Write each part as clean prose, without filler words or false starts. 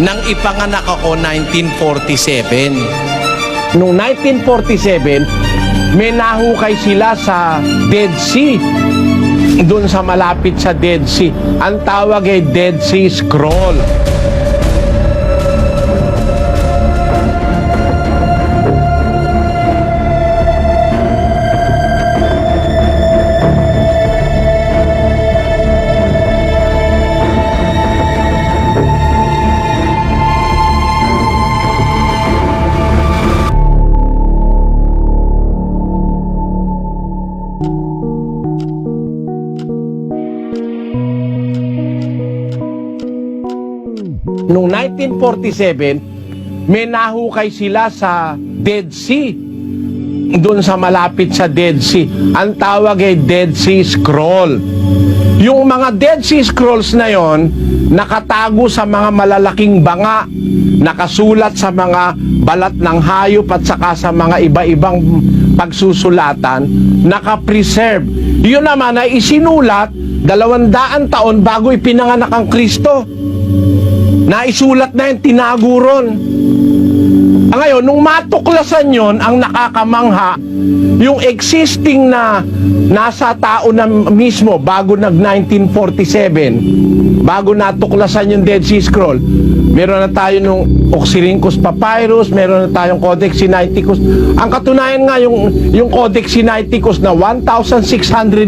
nang ipanganak ako 1947. Noong 1947, may nahukay sila sa Dead Sea. Doon sa malapit sa Dead Sea. Ang tawag ay Dead Sea Scroll. Noong 1947, may nahukay sila sa Dead Sea. Doon sa malapit sa Dead Sea. Ang tawag ay Dead Sea Scroll. Yung mga Dead Sea Scrolls na yon, nakatago sa mga malalaking banga, nakasulat sa mga balat ng hayop at saka sa mga iba-ibang pagsusulatan, nakapreserve. Yun naman ay isinulat 200 taon bago ipinanganak ang Kristo. Naisulat na yun, tinago ron. Ngayon, nung matuklasan yon, ang nakakamangha, yung existing na nasa tao na mismo bago nag-1947, bago natuklasan yung Dead Sea Scroll, meron na tayo nung Oxyrhynchus Papyrus, meron na tayong Codex Sinaiticus. Ang katunayan nga, yung Codex Sinaiticus na 1,600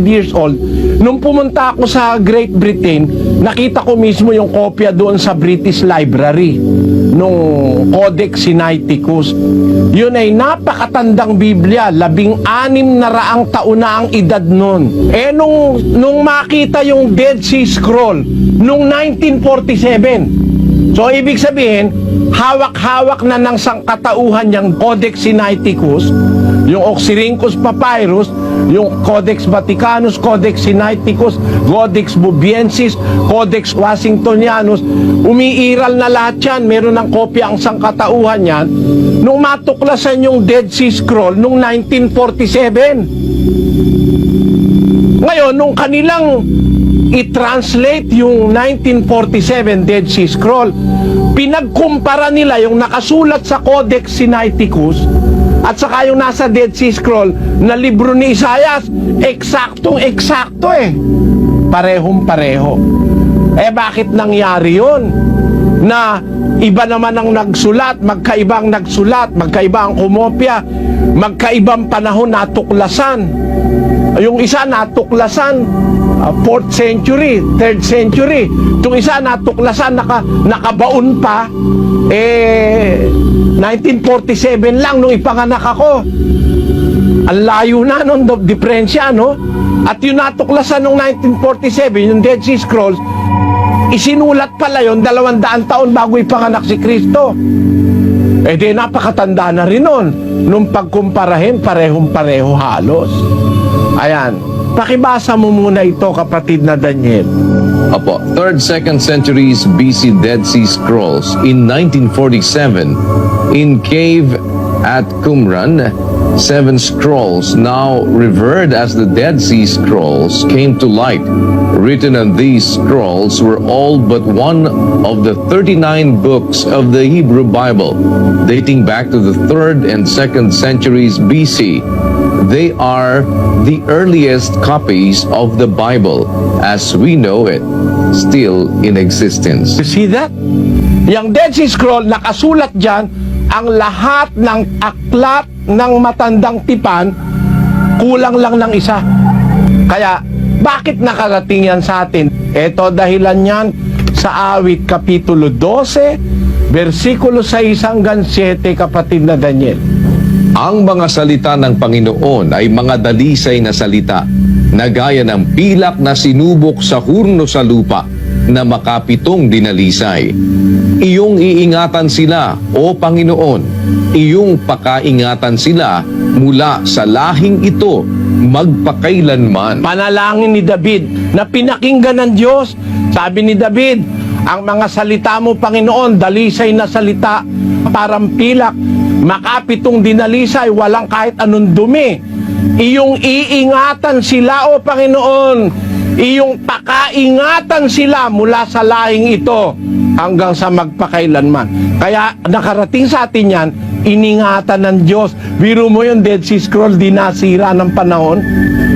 years old, nung pumunta ako sa Great Britain, nakita ko mismo yung kopya doon sa British Library nung Codex Sinaiticus. Yun ay napakatandang Biblia, 1600 taon na ang edad nun. Nung makita yung Dead Sea Scroll nung 1947, so ibig sabihin, hawak-hawak na ng sangkatauhan niyang Codex Sinaiticus, yung Oxyrhynchus Papyrus, yung Codex Vaticanus, Codex Sinaiticus, Codex Bubiensis, Codex Washingtonianus, umiiral na lahat yan. Meron ng kopya ang sangkatauhan yan. Nung matuklasan yung Dead Sea Scroll nung 1947. Ngayon, nung kanilang i-translate yung 1947 Dead Sea Scroll, pinagkumpara nila yung nakasulat sa Codex Sinaiticus at saka yung nasa Dead Sea Scroll na libro ni Isaias. Eksaktong-eksakto Parehong-pareho. Bakit nangyari yun? Na iba naman ang nagsulat, magkaibang nagsulat, magkaibang kumopya, magkaibang panahon natuklasan. Yung isa natuklasan 4th century, 3rd century. Itong isa natuklasan, nakabaon pa 1947 lang nung ipanganak ako. Ang layo na nung diferensya, no? At yung natuklasan nung 1947, yung Dead Sea Scrolls, isinulat pala yun 200 taon bago ipanganak si Kristo. Di napakatanda na rin nun. Nung pagkumparahin, parehong-pareho halos. Ayan. Pakibasa mo muna ito, kapatid na Daniel. Opo, 3rd, 2nd centuries BC Dead Sea Scrolls in 1947 in cave at Qumran. 7 scrolls, now revered as the Dead Sea Scrolls, came to light. Written on these scrolls were all but one of the 39 books of the Hebrew Bible, dating back to the 3rd and 2nd centuries BC. They are the earliest copies of the Bible as we know it, still in existence. You see that? Yung Dead Sea Scroll, nakasulat dyan ang lahat ng aklat ng matandang tipan, kulang lang ng isa. Kaya, bakit nakarating yan sa atin? Ito dahilan yan sa Awit Kapitulo 12, versikulo 6 hanggang 7, kapatid na Daniel. Ang mga salita ng Panginoon ay mga dalisay na salita, na gaya ng pilak na sinubok sa hurno sa lupa, na makapitong dinalisay. Iyong iingatan sila, O Panginoon, iyong pakaingatan sila mula sa lahing ito magpakailanman. Panalangin ni David na pinakinggan ng Diyos. Sabi ni David, ang mga salita mo, Panginoon, dalisay na salita, parang pilak, makapitong dinalisay, walang kahit anong dumi. Iyong iingatan sila, O Panginoon, iyong pakaingatan sila mula sa lahing ito hanggang sa magpakailanman. Kaya nakarating sa atin yan, iningatan ng Diyos. Biro mo yung Dead Sea Scroll, di nasira ng panahon.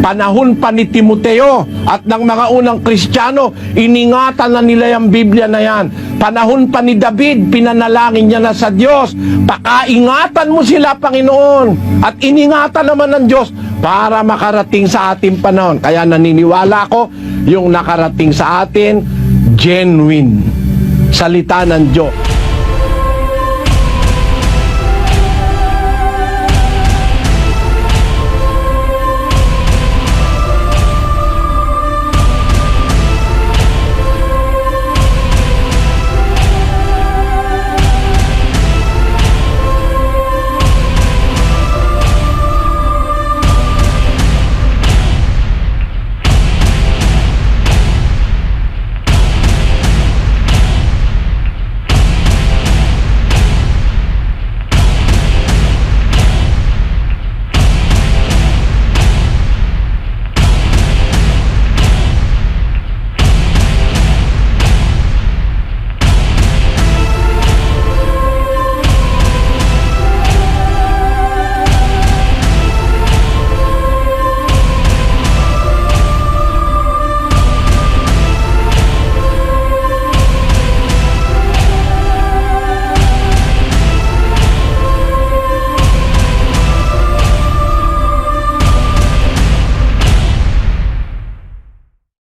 Panahon pa ni Timoteo at ng mga unang Kristiyano, iningatan na nila yung Biblia na yan. Panahon pa ni David, pinanalangin niya na sa Diyos. Pakaingatan mo sila, Panginoon. At iningatan naman ng Diyos para makarating sa ating panahon. Kaya naniniwala ko, yung nakarating sa atin, genuine salita ng Diyos.